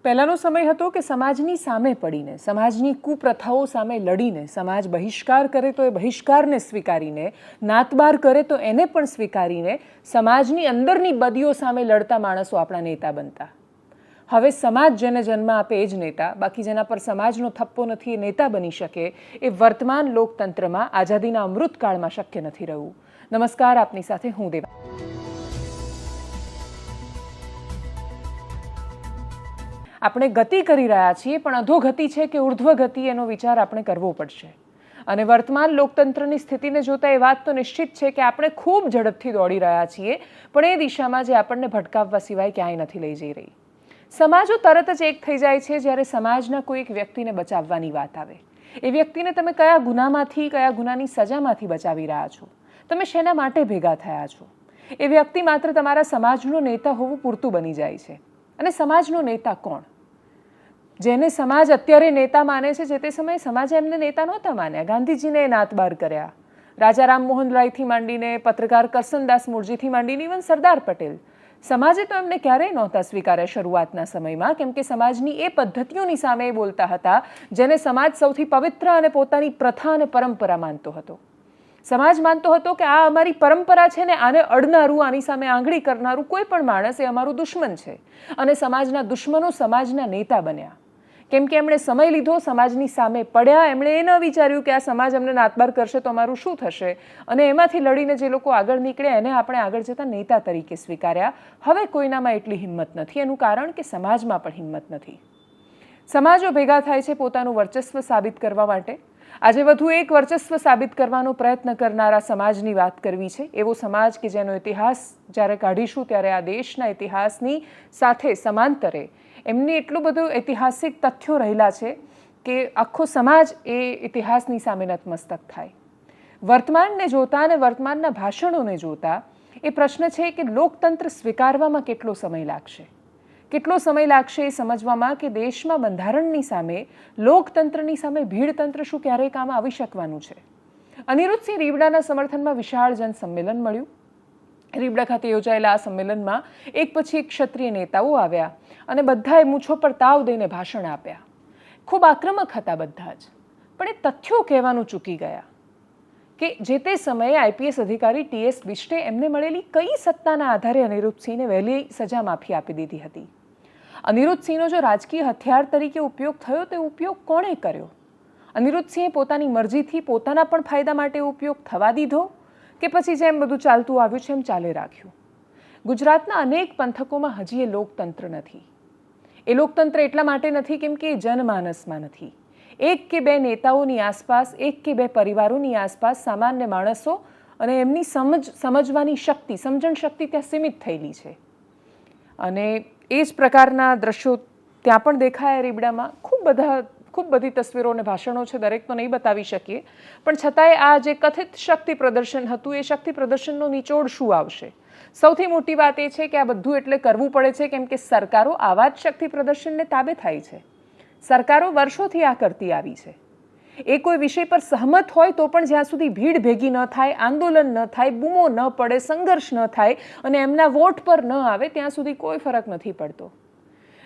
પહેલાનો સમય હતો કે સમાજની સામે પડીને, સમાજની કુપ્રથાઓ સામે લડીને, સમાજ બહિષ્કાર કરે તો એ બહિષ્કારને સ્વીકારીને, નાતબાર કરે તો એને પણ સ્વીકારીને સમાજની અંદરની બદીઓ સામે લડતા માણસો આપણા નેતા બનતા. હવે સમાજ જેને જન્મ આપે એ જ નેતા, બાકી જેના પર સમાજનો થપ્પો નથી એ નેતા બની શકે, એ વર્તમાન લોકતંત્રમાં આઝાદીના અમૃતકાળમાં શક્ય નથી રહ્યું. નમસ્કાર, આપની સાથે હું દેવા. આપણે ગતિ કરી રહ્યા છીએ, પણ અધોગતિ છે કે ઉર્ધ્વગતિ એનો વિચાર આપણે કરવો પડશે. અને વર્તમાન લોકતંત્રની સ્થિતિને જોતા એ વાત તો નિશ્ચિત છે કે આપણે ખૂબ ઝડપથી દોડી રહ્યા છીએ, પણ એ દિશામાં જે આપણને ભટકાવવા સિવાય ક્યાંય નથી લઈ જઈ રહી. સમાજો તરત જ એક થઈ જાય છે જ્યારે સમાજના કોઈ એક વ્યક્તિને બચાવવાની વાત આવે. એ વ્યક્તિને તમે કયા ગુનામાંથી, કયા ગુનાની સજામાંથી બચાવી રહ્યા છો, તમે શેના માટે ભેગા થયા છો, એ વ્યક્તિ માત્ર તમારા સમાજનો નેતા હોવું પૂરતું બની જાય છે. અને સમાજનો નેતા કોણ? જેને સમાજ અત્યારે નેતા માને છે, જે તે સમયે સમાજે એમને નેતા નહોતા માન્યા. ગાંધીજીને નાતબાર કર્યા, રાજા રામમોહન રાયથી માંડીને પત્રકાર કરસનદાસ મુરજીથી માંડીને ઇવન સરદાર પટેલ. સમાજે તો એમને ક્યારેય નહોતા સ્વીકાર્યા શરૂઆતના સમયમાં, કેમ કે સમાજની એ પદ્ધતિઓની સામે એ બોલતા હતા જેને સમાજ સૌથી પવિત્ર અને પોતાની પ્રથા અને પરંપરા માનતો હતો. સમાજ માનતો હતો કે આ અમારી પરંપરા છે ને આને અડનારું, આની સામે આંગળી કરનારું કોઈ પણ માણસ એ અમારું દુશ્મન છે. અને સમાજના દુશ્મનો સમાજના નેતા બન્યા, કેમ કે એમણે સમય લીધો, સમાજની સામે પડ્યા. એમણે એ ન વિચાર્યું કે આ સમાજ અમને નાતબાર કરશે તો અમારું શું થશે, અને એમાંથી લડીને જે લોકો આગળ નીકળ્યા એને આપણે આગળ જતા નેતા તરીકે સ્વીકાર્યા. હવે કોઈનામાં એટલી હિંમત નથી. એનું કારણ કે સમાજમાં પણ હિંમત નથી. સમાજો ભેગા થાય છે પોતાનું વર્ચસ્વ સાબિત કરવા માટે. આજે વધુ એક વર્ચસ્વ સાબિત કરવાનો પ્રયત્ન કરનારા સમાજની વાત કરવી છે. એવો સમાજ કે જેનો ઇતિહાસ જ્યારે કાઢીશું ત્યારે આ દેશના ઇતિહાસની સાથે સમાંતરે એમની એટલું બધું ઐતિહાસિક તથ્યો રહેલા છે કે આખો સમાજ એ ઇતિહાસની સામે નતમસ્તક થાય. વર્તમાનને જોતા અને વર્તમાનના ભાષણોને જોતા એ પ્રશ્ન છે કે લોકતંત્ર સ્વીકારવામાં કેટલો સમય લાગશે, કેટલો સમય લાગશે એ સમજવામાં કે દેશમાં બંધારણની સામે, લોકતંત્રની સામે ભીડતંત્ર શું ક્યારેય કામ આવી શકવાનું છે. અનિરુદ્ધસિંહ રીબડાના સમર્થનમાં વિશાળ જનસંમેલન મળ્યું. રીબડા ખાતે યોજાયેલા આ સંમેલનમાં એક પછી એક ક્ષત્રિય નેતાઓ આવ્યા અને બધાએ મૂછો પર તાવ દઈને ભાષણ આપ્યા. ખૂબ આક્રમક હતા બધા જ, પણ એ તથ્યો કહેવાનું ચૂકી ગયા કે જે તે સમયે આઈપીએસ અધિકારી ટીએસ બિષ્ટે એમને મળેલી કઈ સત્તાના આધારે અનિરુદ્ધસિંહને વહેલી સજા માફી આપી દીધી હતી. અનિરુદ્ધસિંહનો જો રાજકીય હથિયાર તરીકે ઉપયોગ થયો તો ઉપયોગ કોણે કર્યો? અનિરુદ્ધસિંહે પોતાની મરજીથી પોતાના પણ ફાયદા માટે ઉપયોગ થવા દીધો કે પછી જેમ બધું ચાલતું આવ્યું છે એમ ચાલે રાખ્યું? ગુજરાતના અનેક પંથકોમાં હજી એ લોકતંત્ર નથી. એ લોકતંત્ર એટલા માટે નથી કેમ કે એ જનમાનસમાં નથી. એક કે બે નેતાઓની આસપાસ, એક કે બે પરિવારોની આસપાસ સામાન્ય માણસો અને એમની સમજવાની શક્તિ, સમજણ શક્તિ ત્યાં સીમિત થયેલી છે. અને એ જ પ્રકારના દ્રશ્યો ત્યાં પણ દેખાયા રીબડામાં. ખૂબ બધી તસવીરો અને ભાષણો છે, દરેક તો નહીં બતાવી શકીએ, પણ છતાંય આ જે કથિત શક્તિ પ્રદર્શન હતું એ શક્તિ પ્રદર્શનનો નિચોડ શું આવશે? સૌથી મોટી વાત એ છે કે આ બધું એટલે કરવું પડે છે કેમ કે સરકારો આવા જ શક્તિ પ્રદર્શનને તાબે થાય છે. સરકારો વર્ષોથી આ કરતી આવી છે. એ કોઈ વિષય પર સહમત હોય તો પણ જ્યાં સુધી ભીડ ભેગી ન થાય, આંદોલન ન થાય, બૂમો ન પડે, સંઘર્ષ ન થાય અને એમના વોટ પર ન આવે ત્યાં સુધી કોઈ ફરક નથી પડતો.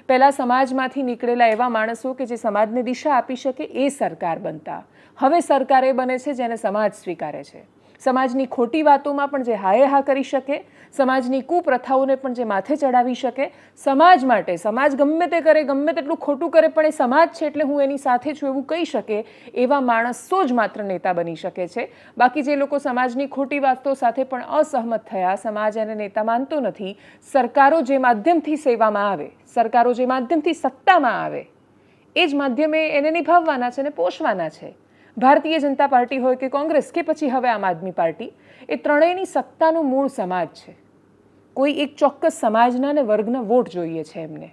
પહેલાં સમાજમાંથી નીકળેલા એવા માણસો કે જે સમાજને દિશા આપી શકે એ સરકાર બનતા. હવે સરકાર એ બને છે જેને સમાજ સ્વીકારે છે. સમાજની ખોટી વાતોમાં પણ જે હાય હા કરી શકે, સમાજની કુપ્રથાઓને પણ જે માથે ચડાવી શકે, સમાજ માટે, સમાજ ગમે તે કરે, ગમે તેટલું ખોટું કરે પણ એ સમાજ છે એટલે હું એની સાથે છું એવું કહી શકે એવા માણસો જ માત્ર નેતા બની શકે છે. બાકી જે લોકો સમાજની ખોટી વાતો સાથે પણ અસહમત થયા, સમાજ એને નેતા માનતો નથી, સરકારો જે માધ્યમથી સેવામાં આવે, સરકારો જે માધ્યમથી સત્તામાં આવે એ જ માધ્યમે એને નિભાવવાના છે અને પોષવાના છે. ભારતીય જનતા પાર્ટી હોય કે કોંગ્રેસ કે પછી હવે આમ આદમી પાર્ટી, એ ત્રણેયની સત્તાનું મૂળ સમાજ છે. કોઈ એક ચોક્કસ સમાજના ને વર્ગના વોટ જોઈએ છે એમને,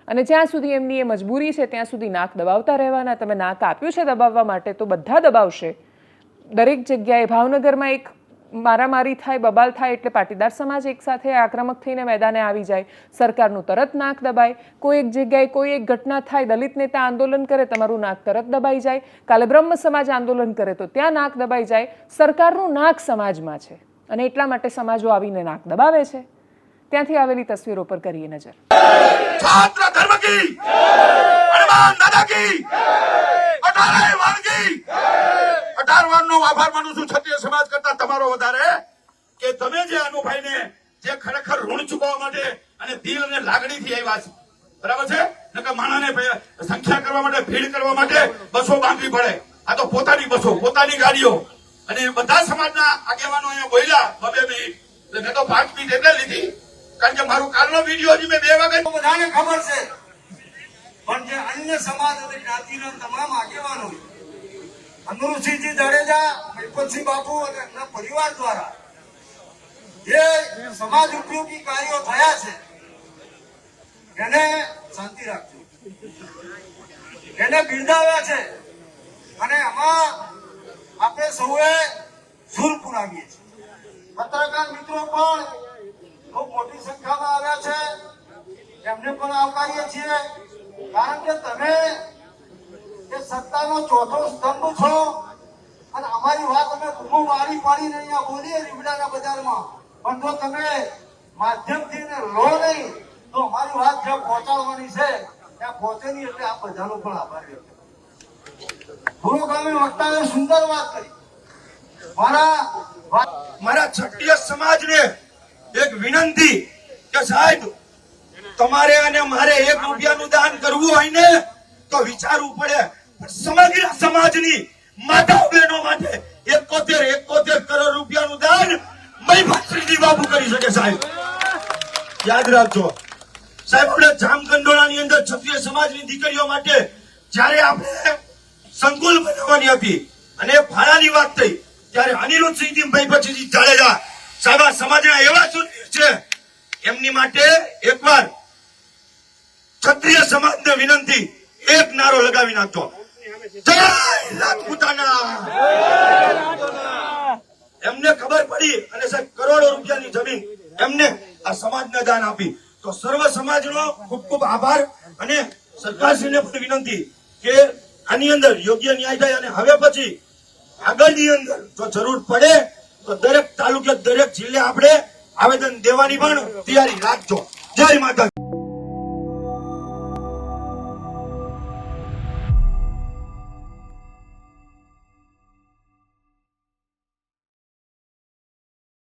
અને જ્યાં સુધી એમની એ મજબૂરી છે ત્યાં સુધી નાક દબાવતા રહેવાના. તમે નાક આપ્યું છે દબાવવા માટે તો બધા દબાવશે. દરેક જગ્યાએ ભાવનગરમાં એક મારામારી થાય, બબાલ થાય એટલે પાટીદાર સમાજ એક સાથે આક્રમક થઈને મેદાને આવી જાય, સરકારનું તરત નાક દબાય. કોઈ એક જગ્યાએ કોઈ એક ઘટના થાય, દલિત નેતા આંદોલન કરે, તમારું નાક તરત દબાઈ જાય. કાલે બ્રહ્મ સમાજ આંદોલન કરે તો ત્યાં નાક દબાઈ જાય. સરકારનું નાક સમાજમાં છે અને એટલા માટે સમાજો આવીને નાક દબાવે છે. ત્યાંથી આવેલી તસવીરો પર કરીએ નજર. छात्र धर्म की हनुमान दादा की 18 વાર की 18 વાર નો આભાર માનું છું ક્ષત્રિય સમાજ કરતા તમારો વધારે કે તમે જે અનુભાઈને જે ખરેખર ઋણ ચૂકવવા માટે અને દિલ અને લાગણીથી આવ્યા છે, બરાબર છે, નકર માણાને સંખ્યા કરવા માટે, ભીડ કરવા માટે બસો બાંધવી પડે. આ તો પોતાની બસો, પોતાની ગાડીઓ, અને બધા સમાજના આગેવાનો અહીંયા બોલ્યા 2 મિનિટ. મેં તો 5 મિનિટ એટલે લીધી કારણ કે મારું કાલનો વિડીયો હજી મેં 2 વાગે બધાને ખબર છે, પણ જે અન્ય સમાજ અને જ્ઞાતિના તમામ આગેવાનો અનુરુસિંહજી જાડેજા, મહિપતસિંહ બાપુ અને એમના પરિવાર દ્વારા જે સમાજ ઉપયોગી કાર્યો થયા છે એને શાંતિ રાખજો, એને બિરદાવ્યા છે, અને આમાં આપણે સૌએ સુર પુરાવીએ છીએ. પત્રકાર મિત્રો પણ બહુ મોટી સંખ્યામાં આવ્યા છે, એમને પણ આવકારીએ છીએ. કારણ કે તમે એ સત્તાનો ચોથો સ્તંભ છો, અને અમારી વાત અમે બૂમો મારી પાડીને અહીંયા બોલીએ રીબડાના બજારમાં, પણ જો તમે માધ્યમથી લો નહીં તો અમારી વાત જ્યાં પહોંચાડવાની છે ત્યાં પહોંચે નહીં. એટલે આ બધાનો પણ આભાર વ્યક્ત કરું. પૂર્વગામી વક્તાએ સુંદર વાત કરી. મારા ક્ષત્રિય સમાજને એક વિનંતી કે સાહેબ, તમારે અને મારે 1 રૂપિયાનું દાન કરવું હોય ને તો વિચારવું પડે. સમગ્ર સમાજની માતાઓ બહેનો માટે 71 કરોડ રૂપિયાનું દાન મહિપતસિંહજી બાપુ કરી શકે. સાહેબ યાદ રાખજો સાહેબ, આપણે જામકંડોળાની અંદર ક્ષત્રિય સમાજની દીકરીઓ માટે જ્યારે આપણે સંકુલ બનાવવાની હતી અને ફાળાની વાત થઈ ત્યારે અનિરુદ્ધસિંહજી, મહિપતસિંહજી જાડેજા સાહેબ આ સમાજના એવા સુરવીર છે, એમની માટે એકવાર ક્ષત્રિય સમાજને વિનંતી, એક નારો લગાવી નાખજો, જય રાજપૂતાના. એમને ખબર પડી અને સાહેબ કરોડો રૂપિયાની જમીન એમને આ સમાજને દાન આપી. તો સર્વ સમાજનો ખૂબ ખૂબ આભાર, અને સરકારશ્રીને પણ વિનંતી કે આની અંદર યોગ્ય ન્યાય થાય, અને હવે પછી આગળની અંદર જો જરૂર પડે તો દરેક તાલુકે, દરેક જિલ્લે આપણે આવેદન દેવાની પણ તૈયારી રાખજો. જય માતા.